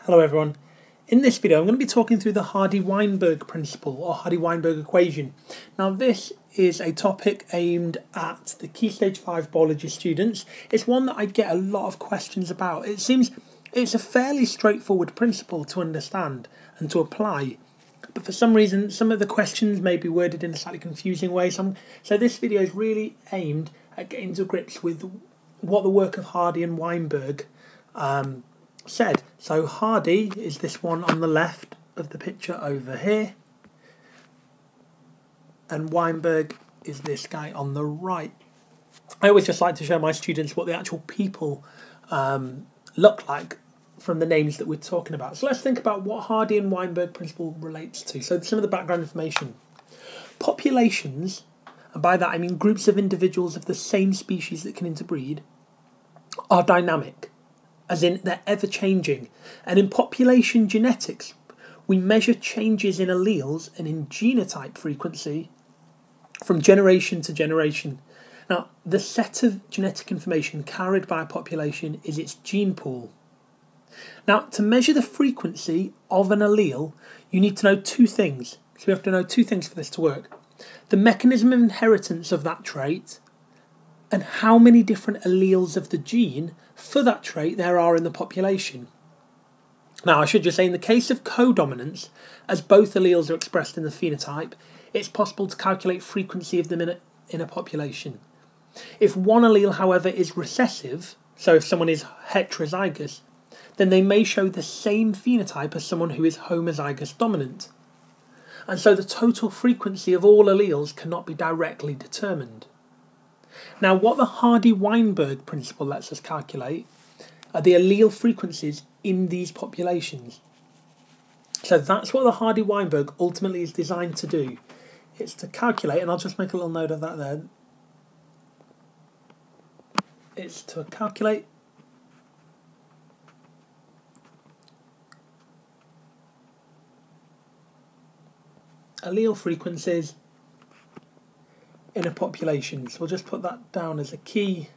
Hello everyone. In this video I'm going to be talking through the Hardy-Weinberg Principle or Hardy-Weinberg Equation. Now this is a topic aimed at the Key Stage 5 biology students. It's one that I get a lot of questions about. It seems it's a fairly straightforward principle to understand and to apply, but for some reason some of the questions may be worded in a slightly confusing way. So this video is really aimed at getting to grips with what the work of Hardy and Weinberg said. So Hardy is this one on the left of the picture over here, and Weinberg is this guy on the right. I always just like to show my students what the actual people look like from the names that we're talking about. So let's think about what Hardy and Weinberg principle relates to. So some of the background information. Populations, and by that I mean groups of individuals of the same species that can interbreed, are dynamic, as in they're ever-changing. And in population genetics, we measure changes in alleles and in genotype frequency from generation to generation. Now, the set of genetic information carried by a population is its gene pool. Now, to measure the frequency of an allele, you need to know two things. So we have to know two things for this to work. The mechanism of inheritance of that trait, and how many different alleles of the gene for that trait there are in the population. Now, I should just say, in the case of codominance, as both alleles are expressed in the phenotype, it's possible to calculate frequency of them in a population. If one allele, however, is recessive, so if someone is heterozygous, then they may show the same phenotype as someone who is homozygous dominant. And so the total frequency of all alleles cannot be directly determined. Now, what the Hardy-Weinberg principle lets us calculate are the allele frequencies in these populations. So that's what the Hardy-Weinberg ultimately is designed to do. It's to calculate, and I'll just make a little note of that there. It's to calculate allele frequencies in a population. So we'll just put that down as a key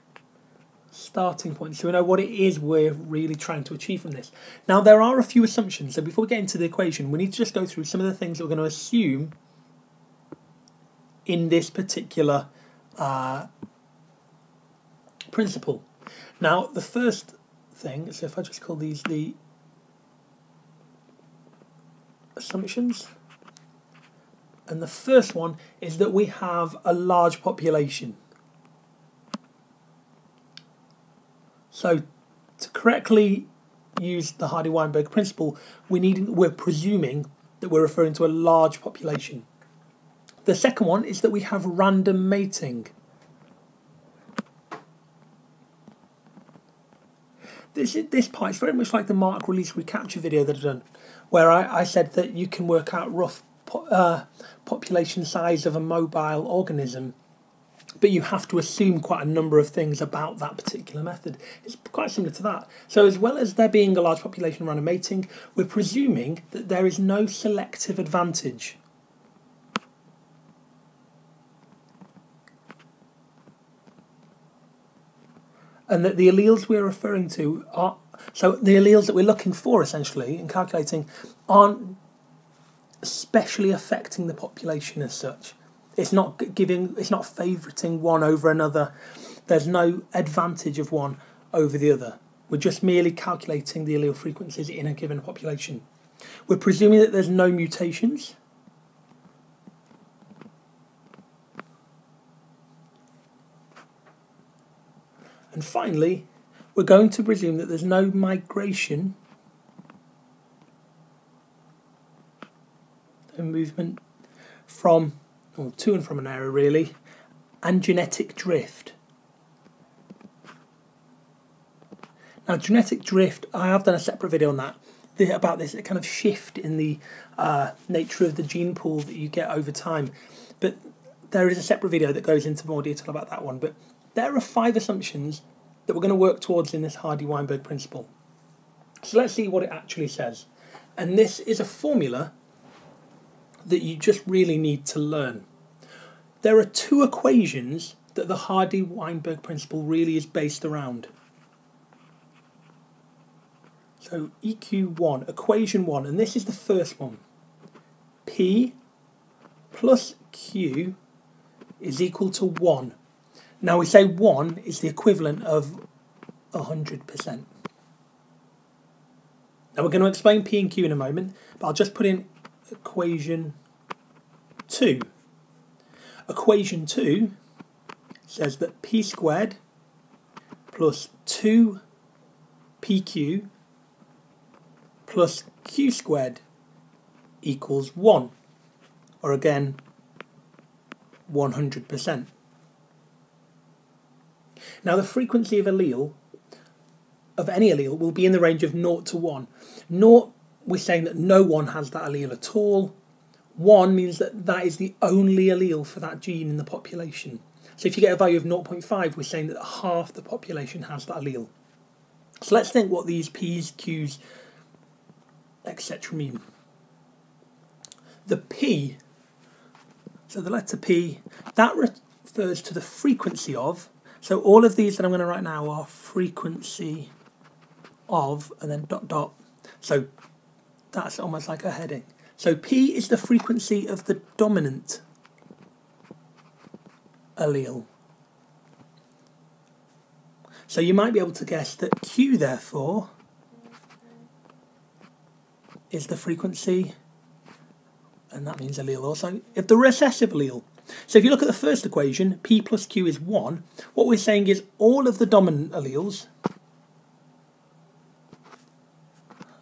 starting point so we know what it is we're really trying to achieve from this. Now, there are a few assumptions, so before we get into the equation we need to just go through some of the things that we're going to assume in this particular principle. Now, the first thing, so if I just call these the assumptions, and the first one is that we have a large population. So to correctly use the Hardy-Weinberg principle, we're presuming that we're referring to a large population. The second one is that we have random mating. This part is very much like the mark release recapture video that I've done, where I said that you can work out rough population size of a mobile organism, but you have to assume quite a number of things about that particular method. It's quite similar to that. So as well as there being a large population of random mating, we're presuming that there is no selective advantage. And that the alleles we're referring to are, so the alleles that we're looking for essentially in calculating aren't especially affecting the population as such. It's not favoriting one over another. There's no advantage of one over the other. We're just merely calculating the allele frequencies in a given population. We're presuming that there's no mutations. And finally, we're going to presume that there's no migration and movement from, or to and from an area really, and genetic drift. Now, genetic drift, I have done a separate video on that, about this kind of shift in the nature of the gene pool that you get over time. But there is a separate video that goes into more detail about that one. But there are 5 assumptions that we're going to work towards in this Hardy-Weinberg principle. So let's see what it actually says. And this is a formula that you just really need to learn. There are 2 equations that the Hardy-Weinberg principle really is based around. So EQ1, equation 1, and this is the first one. P plus Q is equal to 1. Now we say 1 is the equivalent of 100%. Now we're going to explain P and Q in a moment, but I'll just put in equation 2. Equation 2 says that P squared plus 2PQ plus Q squared equals 1, or again 100%. Now the frequency of any allele will be in the range of 0 to 1. 0, we're saying that no one has that allele at all. 1 means that that is the only allele for that gene in the population. So if you get a value of 0.5, we're saying that half the population has that allele. So let's think what these P's, Q's, etc. mean. The P, so the letter P, that refers to the frequency of, so all of these that I'm going to write now are frequency of, and then dot dot, so that's almost like a heading. So P is the frequency of the dominant allele. So you might be able to guess that Q, therefore, is the frequency, and that means allele also, of the recessive allele. So if you look at the first equation, P plus Q is 1, what we're saying is all of the dominant alleles,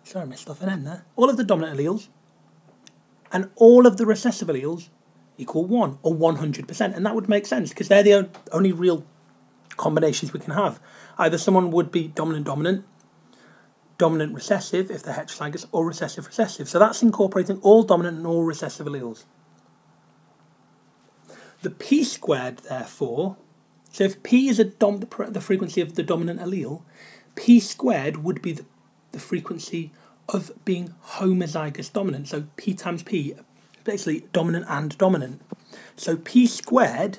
sorry I missed off an N there, all of the dominant alleles and all of the recessive alleles equal 1, or 100%, and that would make sense because they're the only real combinations we can have. Either someone would be dominant-dominant, dominant-recessive if they're heterozygous, or recessive-recessive. So that's incorporating all dominant and all recessive alleles. The P squared, therefore, so if P is the frequency of the dominant allele, P squared would be the frequency of being homozygous dominant. So P times P, basically dominant and dominant. So P squared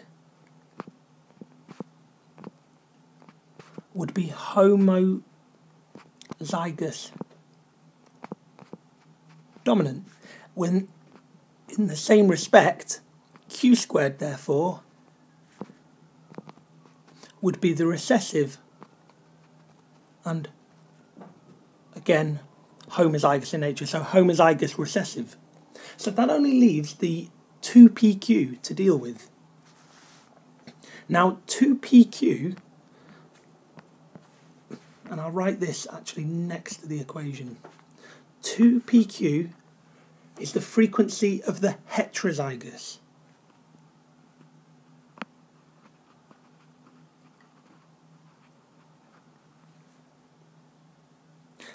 would be homozygous dominant. When, in the same respect, Q squared, therefore, would be the recessive and, again, homozygous in nature, so homozygous recessive. So that only leaves the 2PQ to deal with. Now 2PQ, and I'll write this actually next to the equation, 2PQ is the frequency of the heterozygous.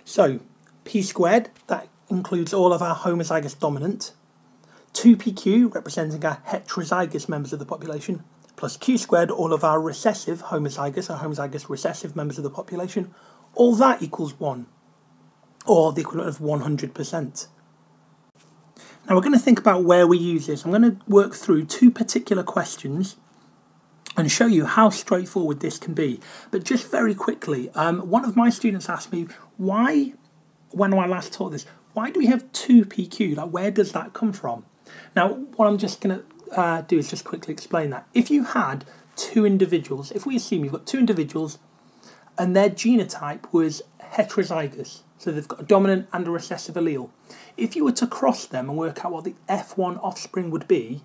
So P squared, that includes all of our homozygous dominant, 2PQ representing our heterozygous members of the population, plus Q squared, all of our recessive homozygous, our homozygous recessive members of the population, all that equals 1, or the equivalent of 100%. Now we're going to think about where we use this. I'm going to work through 2 particular questions and show you how straightforward this can be. But just very quickly, one of my students asked me, why, when I last taught this, why do we have 2PQ? Like, where does that come from? Now, what I'm just going to do is just quickly explain that. If you had 2 individuals, if we assume you've got 2 individuals and their genotype was heterozygous, so they've got a dominant and a recessive allele, if you were to cross them and work out what the F1 offspring would be,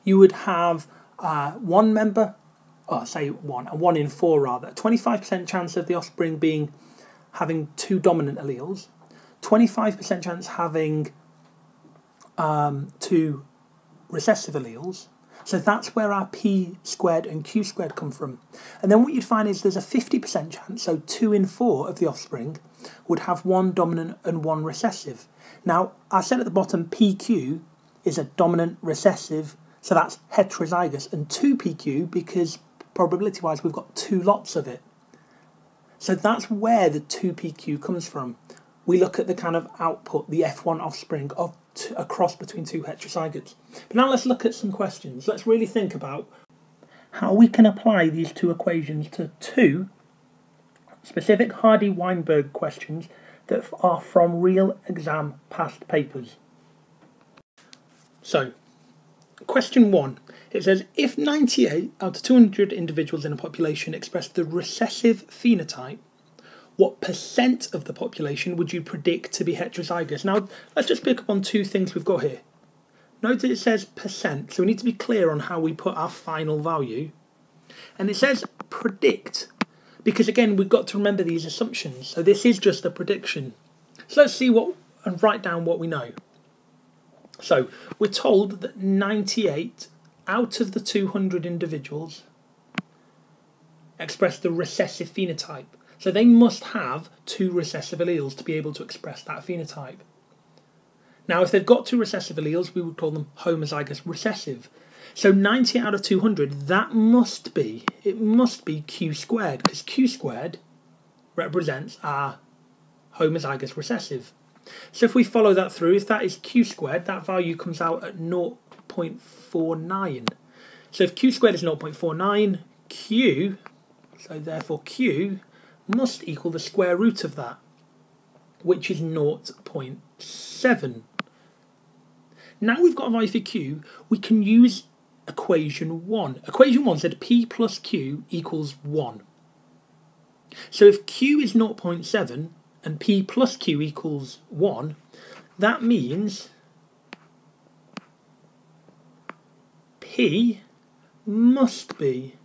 you would have one member, say 1 in 4 rather, 25% chance of the offspring having 2 dominant alleles, 25% chance having 2 recessive alleles. So that's where our P squared and Q squared come from. And then what you'd find is there's a 50% chance, so 2 in 4 of the offspring would have 1 dominant and 1 recessive. Now, I said at the bottom PQ is a dominant recessive, so that's heterozygous, and 2PQ because probability-wise we've got 2 lots of it. So that's where the 2PQ comes from. We look at the kind of output, the F1 offspring of a cross between 2 heterozygotes. But now let's look at some questions. Let's really think about how we can apply these 2 equations to 2 specific Hardy-Weinberg questions that are from real exam past papers. So, question 1. It says, if 98 out of 200 individuals in a population express the recessive phenotype, what percent of the population would you predict to be heterozygous? Now, let's just pick up on two things we've got here. Note that it says percent, so we need to be clear on how we put our final value. And it says predict, because again, we've got to remember these assumptions. So this is just a prediction. So let's see and write down what we know. So we're told that 98 out of the 200 individuals express the recessive phenotype. So they must have 2 recessive alleles to be able to express that phenotype. Now, if they've got 2 recessive alleles, we would call them homozygous recessive. So 90 out of 200, it must be Q squared, because Q squared represents our homozygous recessive. So if we follow that through, if that is Q squared, that value comes out at 0.49. So if Q squared is 0.49, Q, so therefore Q must equal the square root of that, which is 0.7. Now we've got a value for Q, we can use equation 1. Equation 1 said P plus Q equals 1. So if Q is 0.7 and P plus Q equals 1, that means P must be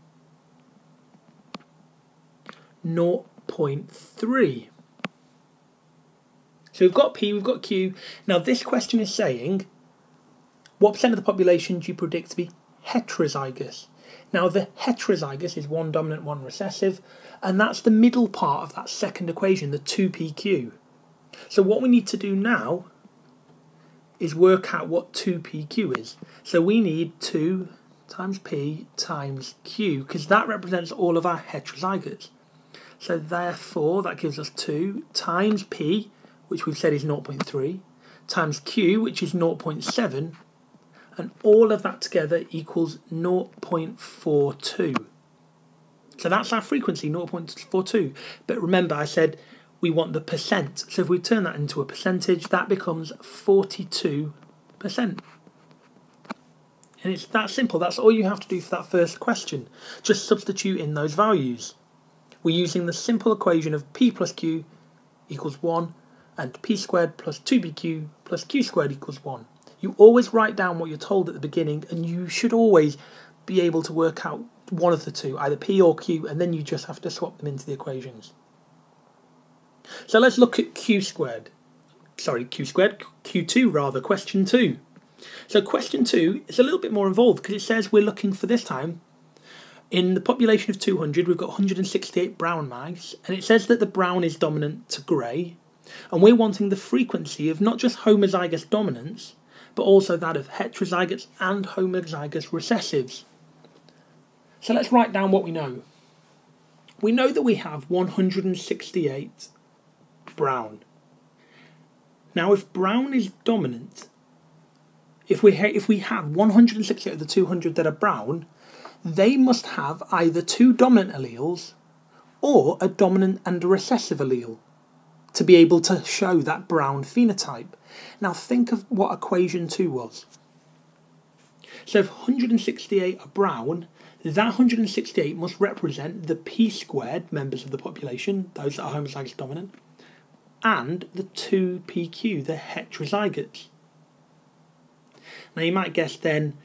0.3. So we've got P, we've got Q. Now this question is saying, what percent of the population do you predict to be heterozygous? Now the heterozygous is 1 dominant, 1 recessive, and that's the middle part of that second equation, the 2pq. So what we need to do now is work out what 2pq is. So we need 2 times p times q, because that represents all of our heterozygotes. So therefore that gives us 2 times p, which we've said is 0.3, times q, which is 0.7, and all of that together equals 0.42. So that's our frequency, 0.42. But remember, I said we want the percent. So if we turn that into a percentage, that becomes 42%. And it's that simple. That's all you have to do for that first question. Just substitute in those values. We're using the simple equation of p plus q equals 1 and p squared plus 2pq plus q squared equals 1. You always write down what you're told at the beginning, and you should always be able to work out one of the two, either p or q, and then you just have to swap them into the equations. So let's look at Q2 rather, question 2. So question 2 is a little bit more involved because it says we're looking for this time, in the population of 200, we've got 168 brown mice, and it says that the brown is dominant to grey, and we're wanting the frequency of not just homozygous dominance, but also that of heterozygotes and homozygous recessives. So let's write down what we know. We know that we have 168 brown. Now if brown is dominant, if we have 168 of the 200 that are brown, they must have either 2 dominant alleles or a dominant and a recessive allele to be able to show that brown phenotype. Now think of what equation 2 was. So if 168 are brown, that 168 must represent the p squared members of the population, those that are homozygous dominant, and the 2pq, the heterozygotes. Now you might guess then,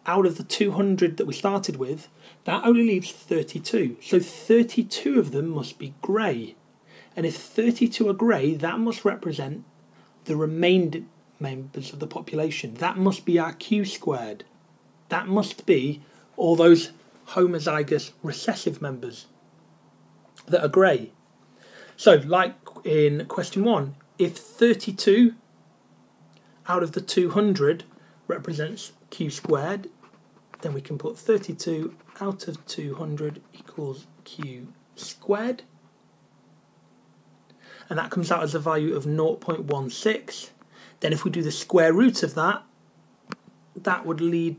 out of the 200 that we started with, that only leaves 32. So 32 of them must be grey. And if 32 are grey, that must represent the remaining members of the population. That must be our q squared. That must be all those homozygous recessive members that are grey. So, like in question 1, if 32 out of the 200 represents q squared, then we can put 32 out of 200 equals q squared. And that comes out as a value of 0.16. Then if we do the square root of that, that would lead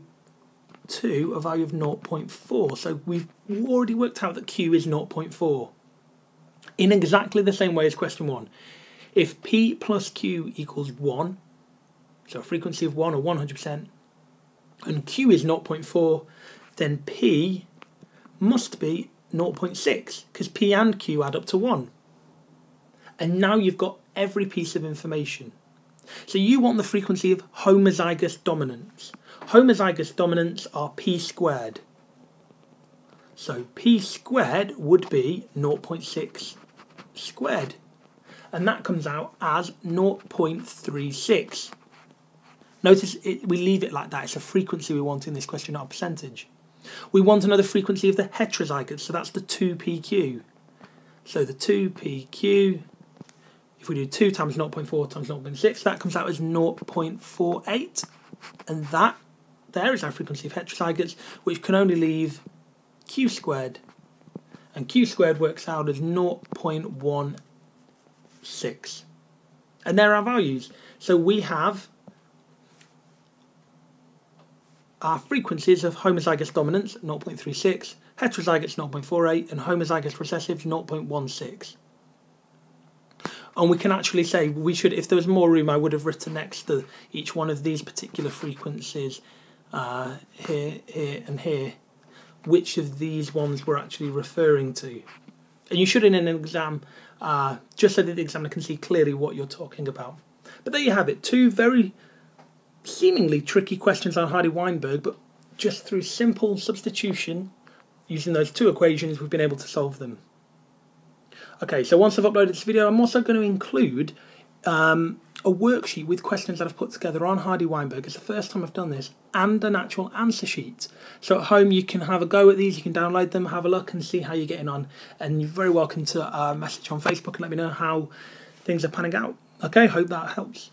to a value of 0.4. So we've already worked out that q is 0.4. In exactly the same way as question 1. If P plus Q equals 1, so a frequency of 1 or 100%, and Q is 0.4, then P must be 0.6, because P and Q add up to 1. And now you've got every piece of information. So you want the frequency of homozygous dominance. Homozygous dominants are P squared. So P squared would be 0.6 squared. And that comes out as 0.36. Notice we leave it like that. It's a frequency we want in this question, not a percentage. We want another frequency of the heterozygous, so that's the 2pq. So the 2pq, if we do 2 times 0.4 times 0.6, that comes out as 0.48. And that there is our frequency of heterozygous, which can only leave q squared. And q squared works out as 0.16. And there are our values. So we have our frequencies of homozygous dominance, 0.36, heterozygous 0.48, and homozygous recessives 0.16. And we can actually say, we should, if there was more room, I would have written next to each one of these particular frequencies, here, here, and here, which of these ones we're actually referring to. And you should in an exam, just so that the examiner can see clearly what you're talking about. But there you have it, two very seemingly tricky questions on Hardy-Weinberg, but just through simple substitution, using those two equations, we've been able to solve them. Okay, so once I've uploaded this video, I'm also going to include a worksheet with questions that I've put together on Hardy-Weinberg. It's the first time I've done this, and an actual answer sheet. So at home you can have a go at these, you can download them, have a look and see how you're getting on. And you're very welcome to message on Facebook and let me know how things are panning out. Okay, hope that helps.